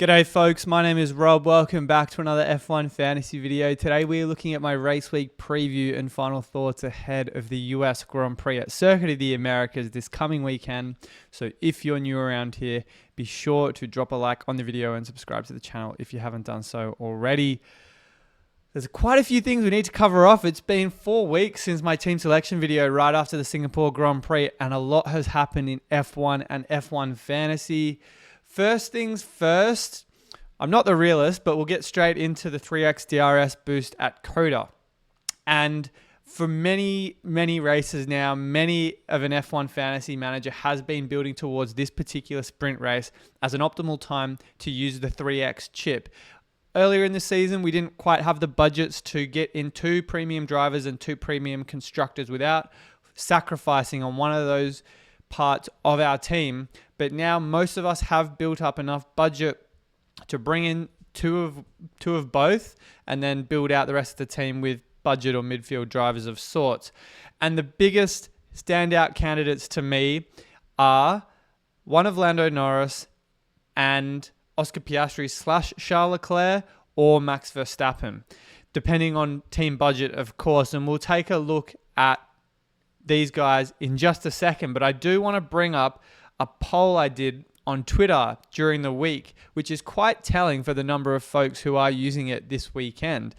G'day folks, my name is Rob. Welcome back to another F1 Fantasy video. Today we are looking at my race week preview and final thoughts ahead of the US Grand Prix at Circuit of the Americas this coming weekend. So if you're new around here, be sure to drop a like on the video and subscribe to the channel if you haven't done so already. There's quite a few things we need to cover off. It's been 4 weeks since my team selection video right after the Singapore Grand Prix, and a lot has happened in F1 and F1 Fantasy. First things first, I'm not the realist, but we'll get straight into the 3x DRS boost at Coda. And for many races now, many of an F1 fantasy manager has been building towards this particular sprint race as an optimal time to use the 3x chip. Earlier in the season, we didn't quite have the budgets to get in 2 premium drivers and 2 premium constructors without sacrificing on one of those parts of our team. But now most of us have built up enough budget to bring in two of both and then build out the rest of the team with budget or midfield drivers of sorts. And the biggest standout candidates to me are one of Lando Norris and Oscar Piastri / Charles Leclerc or Max Verstappen, depending on team budget, of course. And we'll take a look at these guys in just a second, but I do want to bring up a poll I did on Twitter during the week, which is quite telling for the number of folks who are using it this weekend.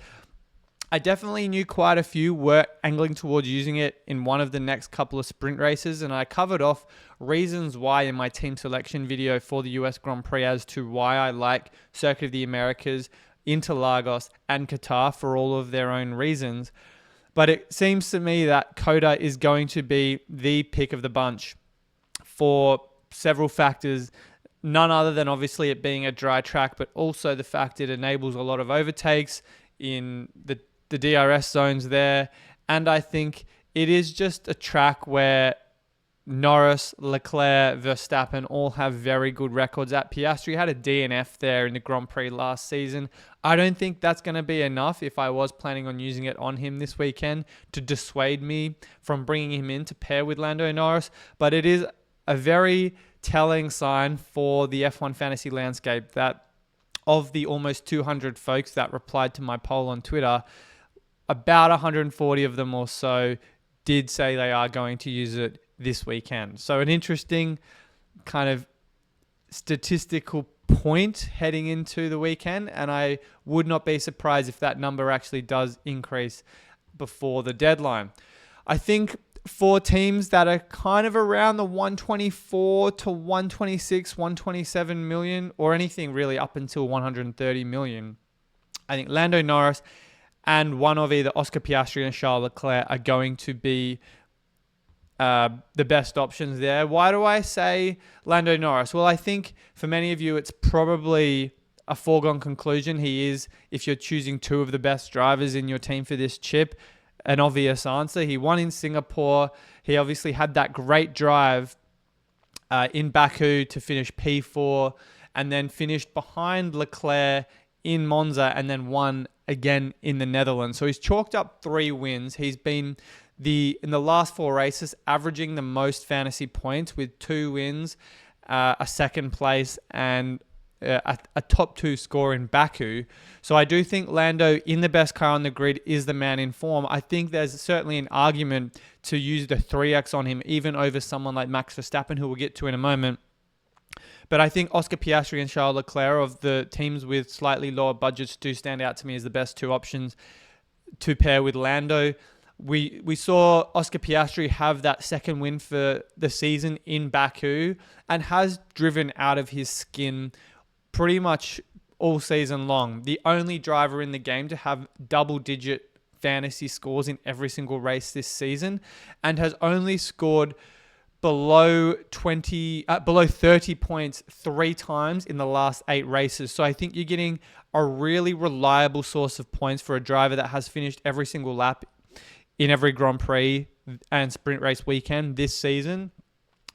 I definitely knew quite a few were angling towards using it in one of the next couple of sprint races, and I covered off reasons why in my team selection video for the US Grand Prix as to why I like Circuit of the Americas, Interlagos, and Qatar for all of their own reasons. But it seems to me that Coda is going to be the pick of the bunch for several factors, none other than obviously it being a dry track, but also the fact it enables a lot of overtakes in the DRS zones there. And I think it is just a track where Norris, Leclerc, Verstappen all have very good records at. Piastri had a DNF there in the Grand Prix last season. I don't think that's going to be enough if I was planning on using it on him this weekend to dissuade me from bringing him in to pair with Lando Norris. But it is a very telling sign for the F1 fantasy landscape that of the almost 200 folks that replied to my poll on Twitter, about 140 of them or so did say they are going to use it this weekend. So an interesting kind of statistical point heading into the weekend, and I would not be surprised if that number actually does increase before the deadline. I think for teams that are kind of around the 124 to 126, 127 million, or anything really up until 130 million, I think Lando Norris and one of either Oscar Piastri and Charles Leclerc are going to be the best options there. Why do I say Lando Norris? Well, I think for many of you, it's probably a foregone conclusion. He is, if you're choosing 2 of the best drivers in your team for this chip, an obvious answer. He won in Singapore. He obviously had that great drive in Baku to finish P4 and then finished behind Leclerc in Monza and then won again in the Netherlands. So he's chalked up 3 wins. He's been in the last 4 races averaging the most fantasy points with 2 wins, a second place, and a top 2 score in Baku. So I do think Lando, in the best car on the grid, is the man in form. I think there's certainly an argument to use the 3x on him, even over someone like Max Verstappen, who we'll get to in a moment. But I think Oscar Piastri and Charles Leclerc, of the teams with slightly lower budgets, do stand out to me as the best 2 options to pair with Lando. We saw Oscar Piastri have that second win for the season in Baku and has driven out of his skin pretty much all season long. The only driver in the game to have double-digit fantasy scores in every single race this season, and has only scored below 30 points 3 times in the last 8 races. So I think you're getting a really reliable source of points for a driver that has finished every single lap in every Grand Prix and sprint race weekend this season.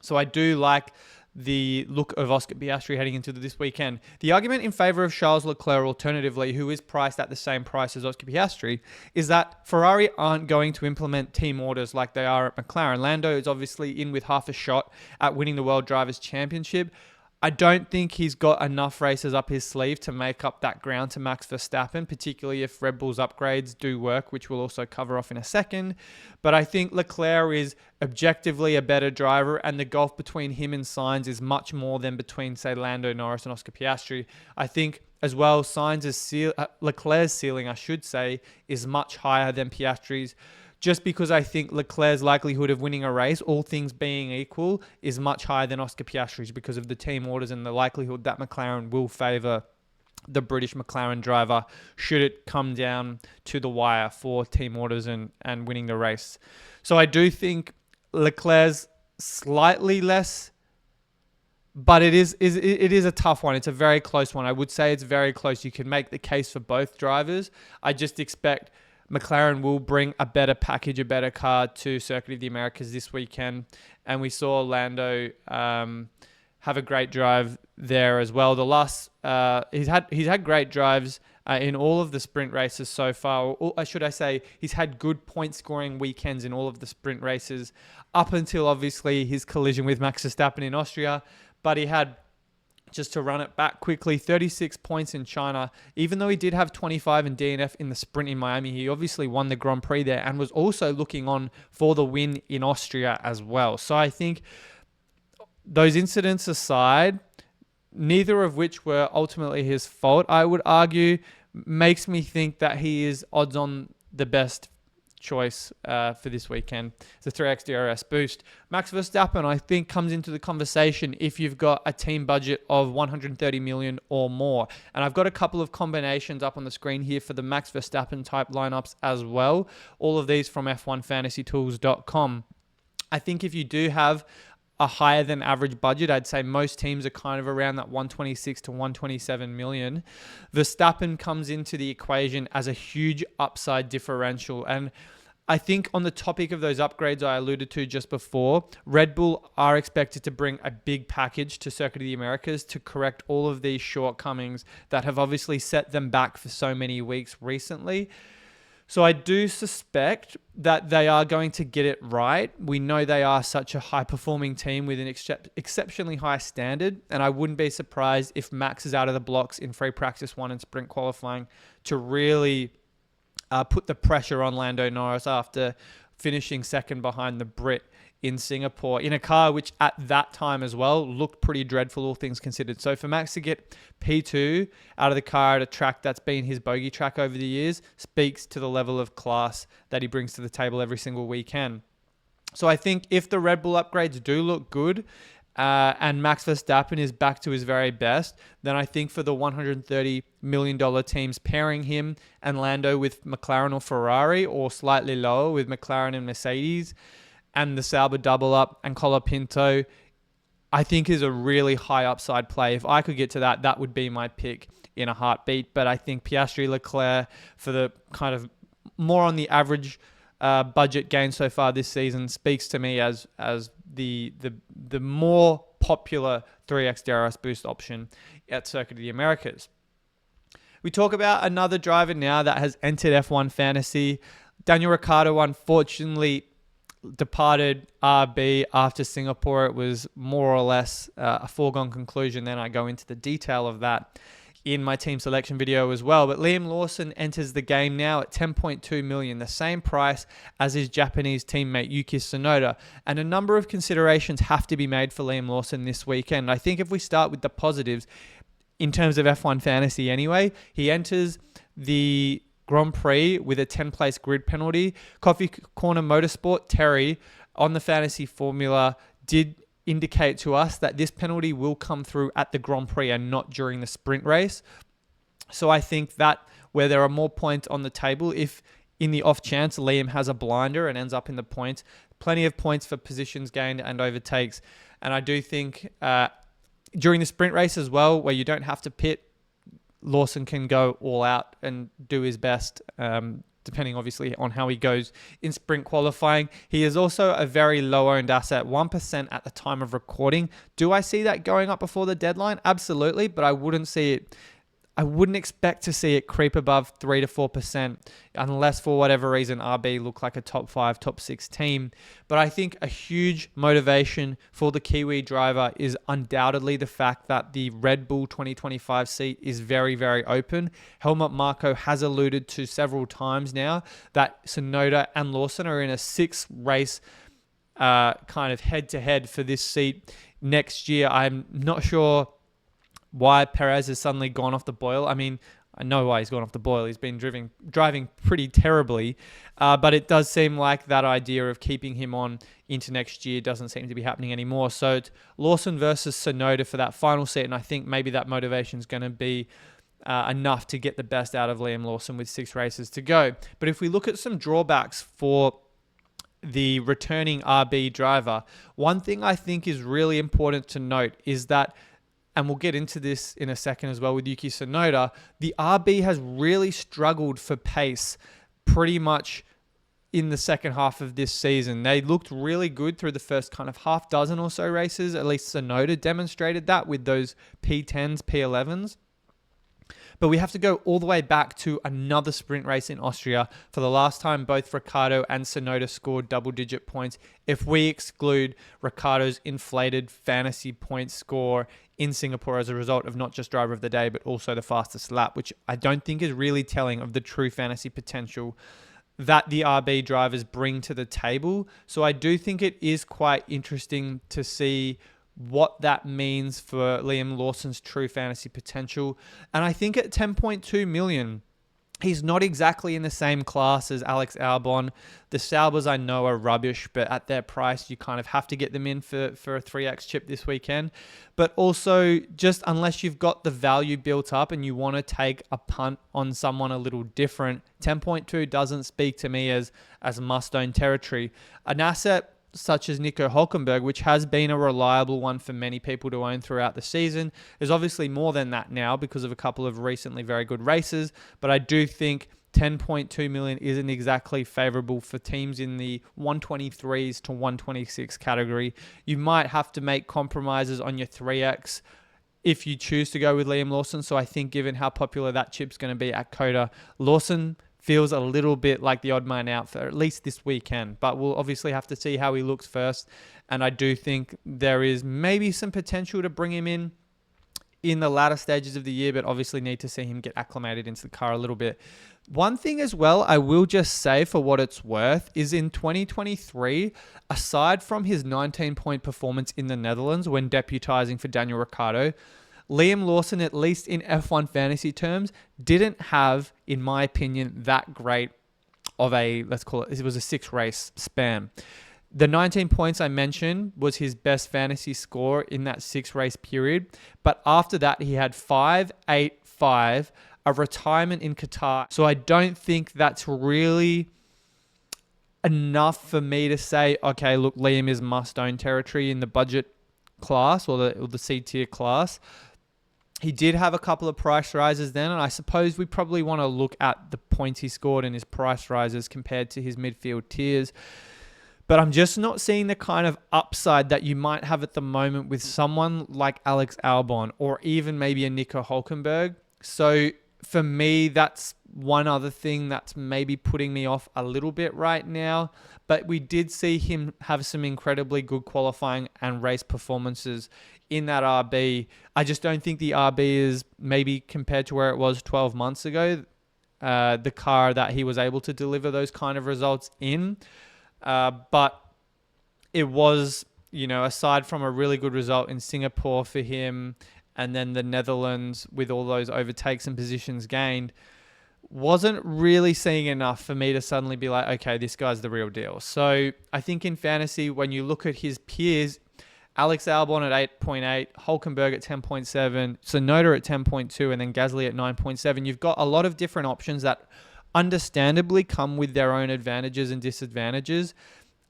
So I do like the look of Oscar Piastri heading into this weekend. The argument in favor of Charles Leclerc, alternatively, who is priced at the same price as Oscar Piastri, is that Ferrari aren't going to implement team orders like they are at McLaren. Lando is obviously in with half a shot at winning the World Drivers' Championship. I don't think he's got enough races up his sleeve to make up that ground to Max Verstappen, particularly if Red Bull's upgrades do work, which we'll also cover off in a second. But I think Leclerc is objectively a better driver, and the gulf between him and Sainz is much more than between, say, Lando Norris and Oscar Piastri. I think as well, Leclerc's ceiling, I should say, is much higher than Piastri's. Just because I think Leclerc's likelihood of winning a race, all things being equal, is much higher than Oscar Piastri's because of the team orders and the likelihood that McLaren will favour the British McLaren driver should it come down to the wire for team orders and winning the race. So I do think Leclerc's slightly less, but it is a tough one. It's a very close one. I would say it's very close. You can make the case for both drivers. I just expect McLaren will bring a better package, a better car to Circuit of the Americas this weekend. And we saw Lando have a great drive there as well. He's had great drives in all of the sprint races so far. Or should I say, he's had good point scoring weekends in all of the sprint races up until obviously his collision with Max Verstappen in Austria. But he had, just to run it back quickly, 36 points in China. Even though he did have 25 in DNF in the sprint in Miami, he obviously won the Grand Prix there and was also looking on for the win in Austria as well. So I think those incidents aside, neither of which were ultimately his fault, I would argue, makes me think that he is odds on the best choice for this weekend. It's a 3x DRS boost. Max Verstappen, I think, comes into the conversation if you've got a team budget of 130 million or more. And I've got a couple of combinations up on the screen here for the Max Verstappen type lineups as well. All of these from f1fantasytools.com. I think if you do have a higher than average budget, I'd say most teams are kind of around that 126 to 127 million. Verstappen comes into the equation as a huge upside differential. And I think on the topic of those upgrades I alluded to just before, Red Bull are expected to bring a big package to Circuit of the Americas to correct all of these shortcomings that have obviously set them back for so many weeks recently. So I do suspect that they are going to get it right. We know they are such a high-performing team with an exceptionally high standard, and I wouldn't be surprised if Max is out of the blocks in free practice 1 and sprint qualifying to really put the pressure on Lando Norris after finishing second behind the Brit in Singapore, in a car which at that time as well looked pretty dreadful, all things considered. So for Max to get P2 out of the car at a track that's been his bogey track over the years speaks to the level of class that he brings to the table every single weekend. So I think if the Red Bull upgrades do look good and Max Verstappen is back to his very best, then I think for the $130 million teams, pairing him and Lando with McLaren or Ferrari, or slightly lower with McLaren and Mercedes, and the Sauber double up and Colapinto, I think is a really high upside play. If I could get to that, that would be my pick in a heartbeat. But I think Piastri, Leclerc for the kind of more on the average budget gain so far this season speaks to me as the more popular 3x DRS boost option at Circuit of the Americas. We talk about another driver now that has entered F1 Fantasy. Daniel Ricciardo, unfortunately, departed RB after Singapore. It was more or less a foregone conclusion. Then I go into the detail of that in my team selection video as well. But Liam Lawson enters the game now at 10.2 million, the same price as his Japanese teammate Yuki Tsunoda. And a number of considerations have to be made for Liam Lawson this weekend. I think if we start with the positives, in terms of F1 Fantasy anyway, he enters the Grand Prix with a 10-place grid penalty. Coffee Corner Motorsport, Terry, on the fantasy formula, did indicate to us that this penalty will come through at the Grand Prix and not during the sprint race. So I think that where there are more points on the table, if in the off chance Liam has a blinder and ends up in the points, plenty of points for positions gained and overtakes. And I do think during the sprint race as well, where you don't have to pit, Lawson can go all out and do his best, depending obviously on how he goes in sprint qualifying. He is also a very low-owned asset, 1% at the time of recording. Do I see that going up before the deadline? Absolutely, but I wouldn't see it. I wouldn't expect to see it creep above 3 to 4% unless for whatever reason RB look like a top 5, top 6 team. But I think a huge motivation for the Kiwi driver is undoubtedly the fact that the Red Bull 2025 seat is very, very open. Helmut Marko has alluded to several times now that Tsunoda and Lawson are in a 6-race kind of head-to-head for this seat next year. I'm not sure why Perez has suddenly gone off the boil. I mean, I know why he's gone off the boil. He's been driving pretty terribly, but it does seem like that idea of keeping him on into next year doesn't seem to be happening anymore. So it's Lawson versus Tsunoda for that final seat, and I think maybe that motivation is going to be enough to get the best out of Liam Lawson with 6 races to go. But if we look at some drawbacks for the returning RB driver, one thing I think is really important to note is that, and we'll get into this in a second as well with Yuki Tsunoda, the RB has really struggled for pace pretty much in the second half of this season. They looked really good through the first kind of half dozen or so races. At least Tsunoda demonstrated that with those P10s, P11s. But we have to go all the way back to another sprint race in Austria for the last time both Ricciardo and Tsunoda scored double-digit points, if we exclude Ricciardo's inflated fantasy point score in Singapore as a result of not just driver of the day, but also the fastest lap, which I don't think is really telling of the true fantasy potential that the RB drivers bring to the table. So I do think it is quite interesting to see what that means for Liam Lawson's true fantasy potential. And I think at 10.2 million, he's not exactly in the same class as Alex Albon. The Saubers I know are rubbish, but at their price, you kind of have to get them in for a 3x chip this weekend. But also, just unless you've got the value built up and you want to take a punt on someone a little different, 10.2 doesn't speak to me as must-own territory. An asset such as Nico Hülkenberg, which has been a reliable one for many people to own throughout the season, is obviously more than that now because of a couple of recently very good races. But I do think 10.2 million isn't exactly favorable for teams in the 123s to 126 category. You might have to make compromises on your 3x if you choose to go with Liam Lawson. So I think given how popular that chip's going to be at COTA, Lawson feels a little bit like the odd man out for at least this weekend. But we'll obviously have to see how he looks first. And I do think there is maybe some potential to bring him in the latter stages of the year, but obviously need to see him get acclimated into the car a little bit. One thing as well, I will just say for what it's worth, is in 2023, aside from his 19-point performance in the Netherlands when deputizing for Daniel Ricciardo, Liam Lawson, at least in F1 fantasy terms, didn't have, in my opinion, that great of a, let's call it was a 6-race span. The 19 points I mentioned was his best fantasy score in that 6-race period. But after that, he had 5, 8, 5, a retirement in Qatar. So I don't think that's really enough for me to say, okay, look, Liam is must-own territory in the budget class or the C-tier class. He did have a couple of price rises then, and I suppose we probably want to look at the points he scored and his price rises compared to his midfield tiers. But I'm just not seeing the kind of upside that you might have at the moment with someone like Alex Albon or even maybe a Nico Hülkenberg. So for me, that's one other thing that's maybe putting me off a little bit right now. But we did see him have some incredibly good qualifying and race performances in that RB. I just don't think the RB is, maybe compared to where it was 12 months ago, the car that he was able to deliver those kind of results in. But it was, aside from a really good result in Singapore for him and then the Netherlands with all those overtakes and positions gained, wasn't really seeing enough for me to suddenly be like, okay, this guy's the real deal. So I think in fantasy, when you look at his peers, Alex Albon at 8.8, Hülkenberg at 10.7, Tsunoda at 10.2, and then Gasly at 9.7, you've got a lot of different options that understandably come with their own advantages and disadvantages.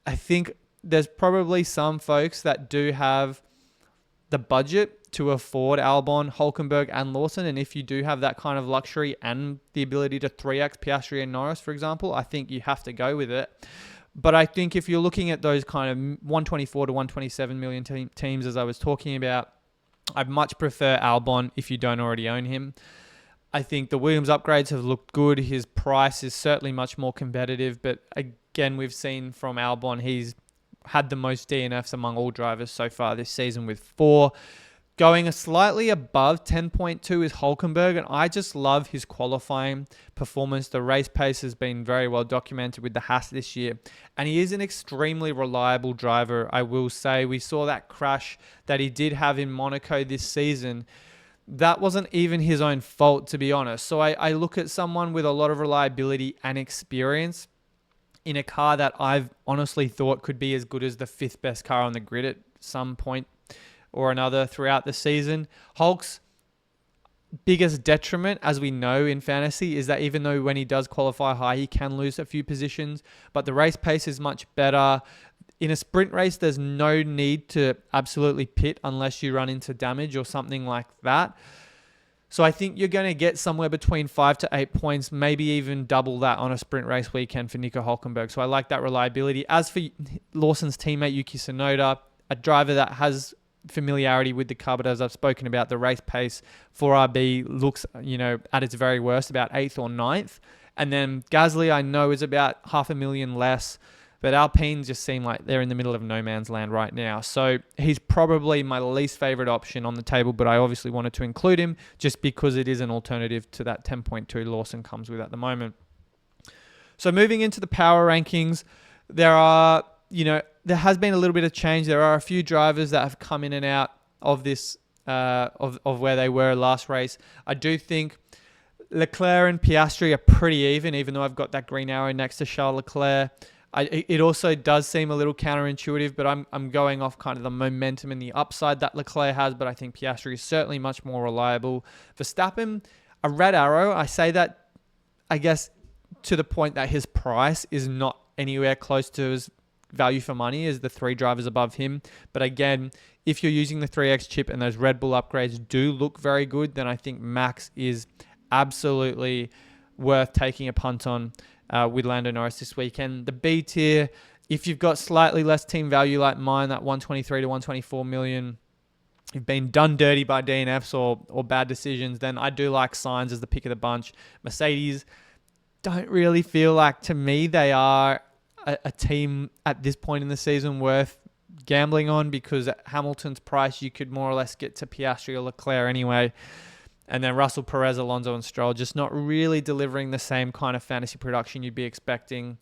I think there's probably some folks that do have the budget to afford Albon, Hülkenberg, and Lawson. And if you do have that kind of luxury and the ability to 3x Piastri and Norris, for example, I think you have to go with it. But I think if you're looking at those kind of 124 to 127 million teams, as I was talking about, I'd much prefer Albon if you don't already own him. I think the Williams upgrades have looked good. His price is certainly much more competitive, but again, we've seen from Albon, he's had the most DNFs among all drivers so far this season with 4. Going a slightly above 10.2 is Hulkenberg, and I just love his qualifying performance. The race pace has been very well documented with the Haas this year, and he is an extremely reliable driver, I will say. We saw that crash that he did have in Monaco this season. That wasn't even his own fault, to be honest. So I look at someone with a lot of reliability and experience in a car that I've honestly thought could be as good as the 5th best car on the grid at some point or another throughout the season. Hulk's biggest detriment, as we know in fantasy, is that even though when he does qualify high, he can lose a few positions, but the race pace is much better. In a sprint race, there's no need to absolutely pit unless you run into damage or something like that. So I think you're going to get somewhere between 5 to 8 points, maybe even double that on a sprint race weekend for Nico Hulkenberg. So I like that reliability. As for Lawson's teammate, Yuki Tsunoda, a driver that has familiarity with the car, but as I've spoken about, the race pace for RB looks, at its very worst, about 8th or 9th. And then Gasly, I know, is about $500,000 less, but Alpine just seem like they're in the middle of no man's land right now. So he's probably my least favorite option on the table, but I obviously wanted to include him just because it is an alternative to that 10.2 Lawson comes with at the moment. So moving into the power rankings, there has been a little bit of change. There are a few drivers that have come in and out of this, of where they were last race. I do think Leclerc and Piastri are pretty even though I've got that green arrow next to Charles Leclerc. It also does seem a little counterintuitive, but I'm going off kind of the momentum and the upside that Leclerc has, but I think Piastri is certainly much more reliable. Verstappen, a red arrow. I say that, I guess, to the point that his price is not anywhere close to his value for money as the 3 drivers above him. But again, if you're using the 3X chip and those Red Bull upgrades do look very good, then I think Max is absolutely worth taking a punt on with Lando Norris this weekend. The B tier, if you've got slightly less team value like mine, that 123 to 124 million, you've been done dirty by DNFs or bad decisions, then I do like Sainz as the pick of the bunch. Mercedes don't really feel like, to me, they are a team at this point in the season worth gambling on, because at Hamilton's price, you could more or less get to Piastri or Leclerc anyway. And then Russell, Perez, Alonso, and Stroll just not really delivering the same kind of fantasy production you'd be expecting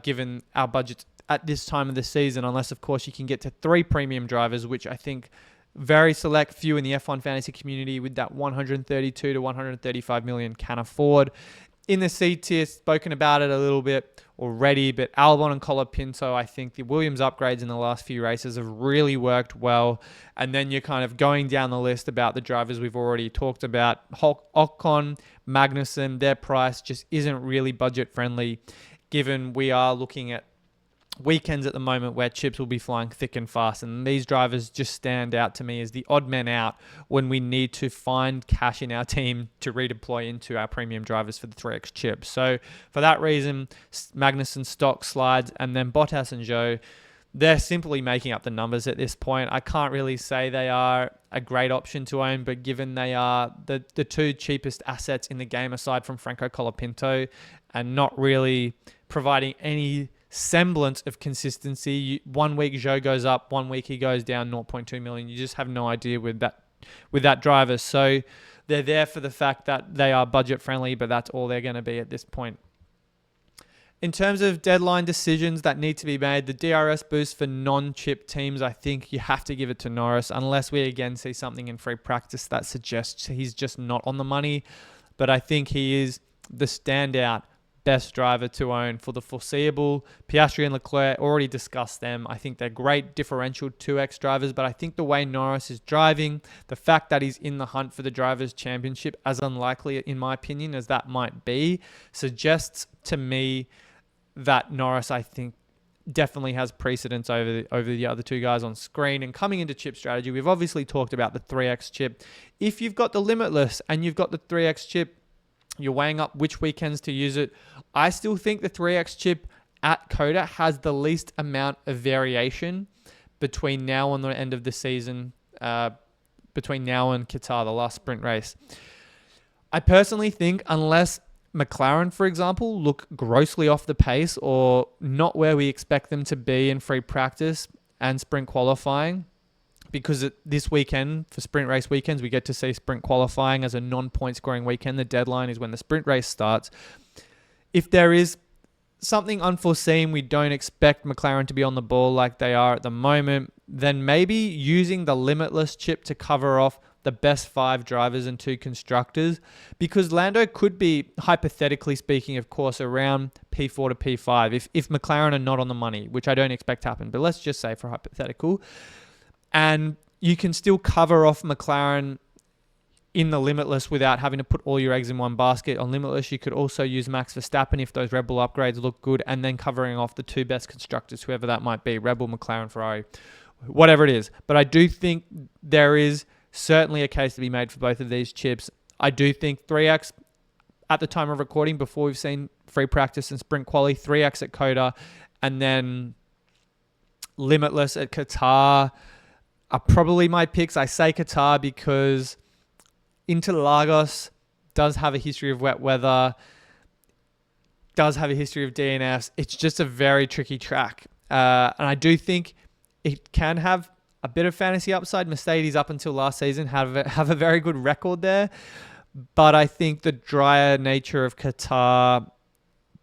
given our budget at this time of the season, unless, of course, you can get to 3 premium drivers, which I think very select few in the F1 fantasy community with that 132 to 135 million can afford. In the C tier, spoken about it a little bit already, but Albon and Colapinto, I think the Williams upgrades in the last few races have really worked well. And then you're kind of going down the list about the drivers we've already talked about. Ocon, Magnussen, their price just isn't really budget friendly, given we are looking at weekends at the moment where chips will be flying thick and fast, and these drivers just stand out to me as the odd men out when we need to find cash in our team to redeploy into our premium drivers for the 3X chip. So for that reason, Magnussen stock slides, and then Bottas and Zhou, they're simply making up the numbers at this point. I can't really say they are a great option to own, but given they are the 2 cheapest assets in the game aside from Franco Colapinto and not really providing any semblance of consistency. 1 week Zhou goes up, 1 week he goes down 0.2 million. You just have no idea with that driver. So they're there for the fact that they are budget friendly, but that's all they're going to be at this point. In terms of deadline decisions that need to be made, the DRS boost for non-chip teams, I think you have to give it to Norris, unless we again see something in free practice that suggests he's just not on the money. But I think he is the standout best driver to own for the foreseeable. Piastri and Leclerc, already discussed them. I think they're great differential 2X drivers, but I think the way Norris is driving, the fact that he's in the hunt for the Drivers' Championship, as unlikely in my opinion as that might be, suggests to me that Norris, I think, definitely has precedence over the other 2 guys on screen. And coming into chip strategy, we've obviously talked about the 3X chip. If you've got the Limitless and you've got the 3X chip, you're weighing up which weekends to use it. I still think the 3X chip at Coda has the least amount of variation between now and the end of the season, between now and Qatar, the last sprint race. I personally think unless McLaren, for example, look grossly off the pace or not where we expect them to be in free practice and sprint qualifying, because this weekend, for sprint race weekends, we get to see sprint qualifying as a non-point scoring weekend. The deadline is when the sprint race starts. If there is something unforeseen, we don't expect McLaren to be on the ball like they are at the moment, then maybe using the Limitless chip to cover off the best 5 drivers and 2 constructors, because Lando could be, hypothetically speaking, of course, around P4 to P5 if McLaren are not on the money, which I don't expect to happen, but let's just say for hypothetical. And you can still cover off McLaren in the Limitless without having to put all your eggs in one basket. On Limitless, you could also use Max Verstappen if those Red Bull upgrades look good, and then covering off the 2 best constructors, whoever that might be, Red Bull, McLaren, Ferrari, whatever it is. But I do think there is certainly a case to be made for both of these chips. I do think 3X at the time of recording, before we've seen free practice and sprint quali, 3X at Coda, and then Limitless at Qatar are probably my picks. I say Qatar because Interlagos does have a history of wet weather, does have a history of DNFs. It's just a very tricky track. And I do think it can have a bit of fantasy upside. Mercedes, up until last season, have a very good record there. But I think the drier nature of Qatar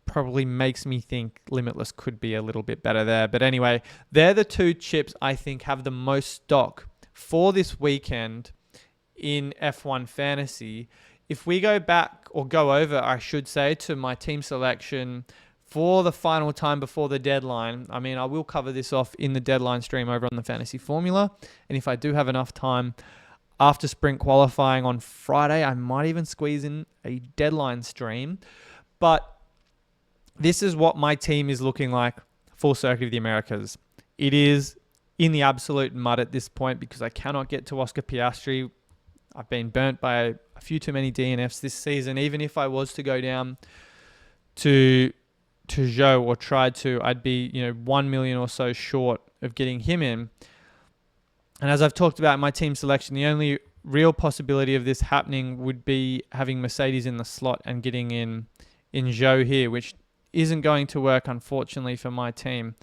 probably makes me think Limitless could be a little bit better there. But anyway, they're the 2 chips I think have the most stock for this weekend in F1 Fantasy. If we go back, or go over, I should say, to my team selection for the final time before the deadline. I mean, I will cover this off in the deadline stream over on the Fantasy Formula. And if I do have enough time after sprint qualifying on Friday, I might even squeeze in a deadline stream. But this is what my team is looking like for Circuit of the Americas. It is in the absolute mud at this point because I cannot get to Oscar Piastri. I've been burnt by a few too many DNFs this season. Even if I was to go down to Zhou, or tried to, I'd be 1 million or so short of getting him in. And as I've talked about in my team selection, the only real possibility of this happening would be having Mercedes in the slot and getting in Zhou here, which isn't going to work, unfortunately, for my team.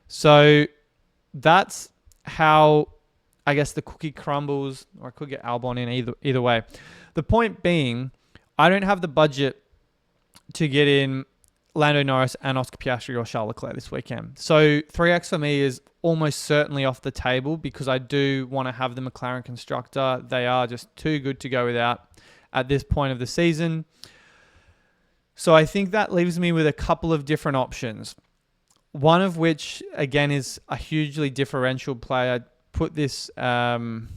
So that's how, I guess, the cookie crumbles, or I could get Albon in either way. The point being, I don't have the budget to get in Lando Norris and Oscar Piastri or Charles Leclerc this weekend. So 3X for me is almost certainly off the table because I do want to have the McLaren constructor. They are just too good to go without at this point of the season. So I think that leaves me with a couple of different options. One of which, again, is a hugely differential play. I put this... we'll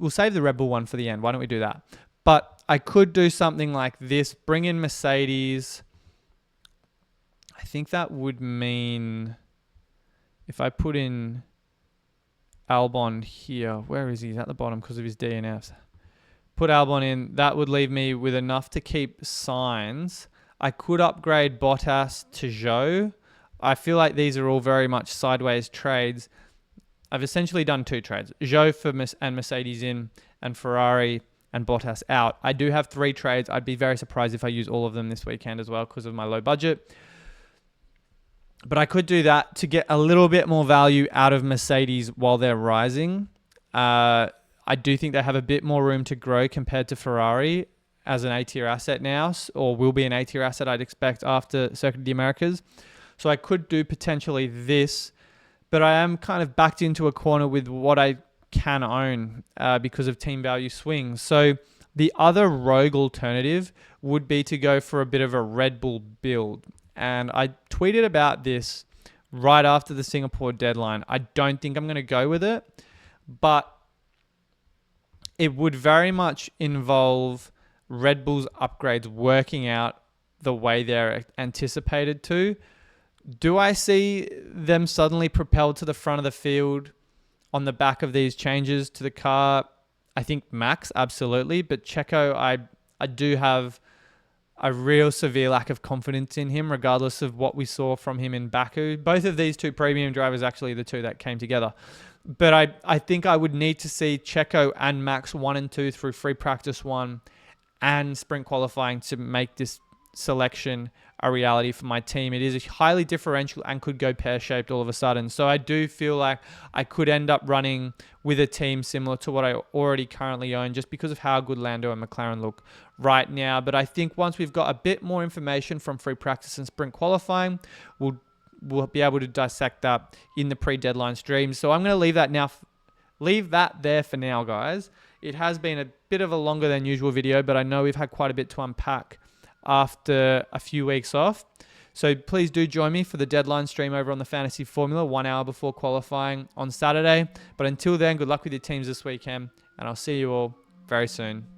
save the Red Bull one for the end. Why don't we do that? But I could do something like this. Bring in Mercedes. I think that would mean... if I put in Albon here... where is he? He's at the bottom because of his DNFs. Put Albon in. That would leave me with enough to keep Sainz. I could upgrade Bottas to Zhou. I feel like these are all very much sideways trades. I've essentially done 2 trades. Zhou and Mercedes in, and Ferrari and Bottas out. I do have 3 trades. I'd be very surprised if I use all of them this weekend as well because of my low budget. But I could do that to get a little bit more value out of Mercedes while they're rising. I do think they have a bit more room to grow compared to Ferrari as an A-tier asset now, or will be an A-tier asset, I'd expect, after Circuit of the Americas. So I could do potentially this, but I am kind of backed into a corner with what I can own because of team value swings. So the other rogue alternative would be to go for a bit of a Red Bull build. And I tweeted about this right after the Singapore deadline. I don't think I'm going to go with it, but it would very much involve Red Bull's upgrades working out the way they're anticipated to. Do I see them suddenly propelled to the front of the field on the back of these changes to the car? I think Max, absolutely. But Checo, I do have a real severe lack of confidence in him, regardless of what we saw from him in Baku. Both of these two premium drivers, actually the two that came together. But I think I would need to see Checo and Max 1 and 2 through free practice 1 and sprint qualifying to make this selection a reality for my team. It is a highly differential and could go pear-shaped all of a sudden. So I do feel like I could end up running with a team similar to what I already currently own, just because of how good Lando and McLaren look right now. But I think once we've got a bit more information from free practice and sprint qualifying, we'll be able to dissect that in the pre-deadline stream. So I'm going to leave that there for now, guys. It has been a bit of a longer than usual video, but I know we've had quite a bit to unpack after a few weeks off. So please do join me for the deadline stream over on the Fantasy Formula 1 hour before qualifying on Saturday. But until then, good luck with your teams this weekend, and I'll see you all very soon.